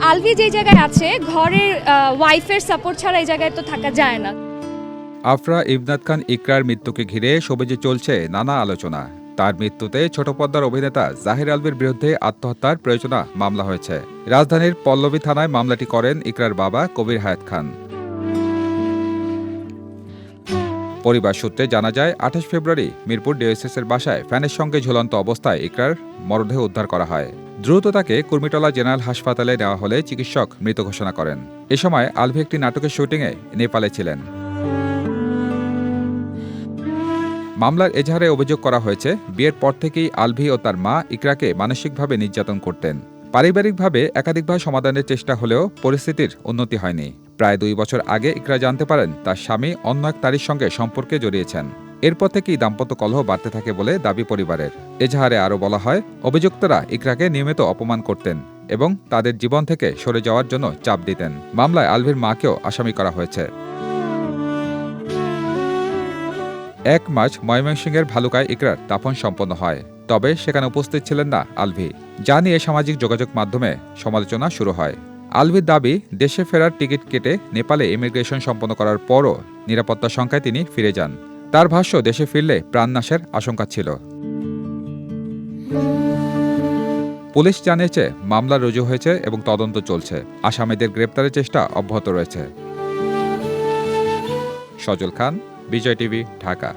আলভি যে জায়গায় আছে ঘরের ওয়াইফের সাপোর্ট ছাড়া এই জায়গায় তো থাকা যায় না। আফরা ইবনাত খান ইকরার মৃত্যুকে ঘিরে শোবিজে চলছে নানা আলোচনা। তার মৃত্যুতে ছোট পর্দার অভিনেতা জাহির আলভির বিরুদ্ধে আত্মহত্যার প্রয়োজনা মামলা হয়েছে। রাজধানীর পল্লবী থানায় মামলাটি করেন ইকরার বাবা কবির হায়াত খান। পরিবার সূত্রে জানা যায় 28 ফেব্রুয়ারি মিরপুর ডিওএসএস-এর বাসায় ফ্যানের সঙ্গে ঝুলন্ত অবস্থায় ইকরার মরদেহ উদ্ধার করা হয়। দ্রুত তাকে কুর্মিটোলা জেনারেল হাসপাতালে নেওয়া হলে চিকিৎসক মৃত ঘোষণা করেন। এ সময় আলভি একটি নাটকের শুটিংয়ে নেপালে ছিলেন। মামলার এজাহারে অভিযোগ করা হয়েছে, বিয়ের পর থেকেই আলভি ও তার মা ইকরাকে মানসিকভাবে নির্যাতন করতেন। পারিবারিকভাবে একাধিকবার সমাধানের চেষ্টা হলেও পরিস্থিতির উন্নতি হয়নি। প্রায় 2 বছর আগে ইকরা জানতে পারেন তার স্বামী অন্য এক নারীর সঙ্গে সম্পর্কে জড়িয়েছেন। এরপর থেকেই দাম্পত্য কলহ বাড়তে থাকে বলে দাবি পরিবারের। এজাহারে আরও বলা হয়, অভিযুক্তরা ইকরাকে নিয়মিত অপমান করতেন এবং তাদের জীবন থেকে সরে যাওয়ার জন্য চাপ দিতেন। মামলায় আলভির মাকেও আসামি করা হয়েছে। 1 মার্চ ময়মনসিংহের ভালুকায় ইকরার দাফন সম্পন্ন হয়। তবে সেখানে উপস্থিত ছিলেন না আলভি, যা নিয়ে সামাজিক যোগাযোগ মাধ্যমে সমালোচনা শুরু হয়। আলভির দাবি, দেশে ফেরার টিকিট কেটে নেপালে ইমিগ্রেশন সম্পন্ন করার পরও নিরাপত্তার শঙ্কায় তিনি ফিরে যান। তার ভাষ্য, দেশে ফিরলে প্রাণনাশের আশঙ্কা ছিল। পুলিশ জানিয়েছে মামলা রুজু হয়েছে এবং তদন্ত চলছে। আসামিদের গ্রেপ্তারের চেষ্টা অব্যাহত রয়েছে। সজল খান, বিজয় টিভি, ঢাকা।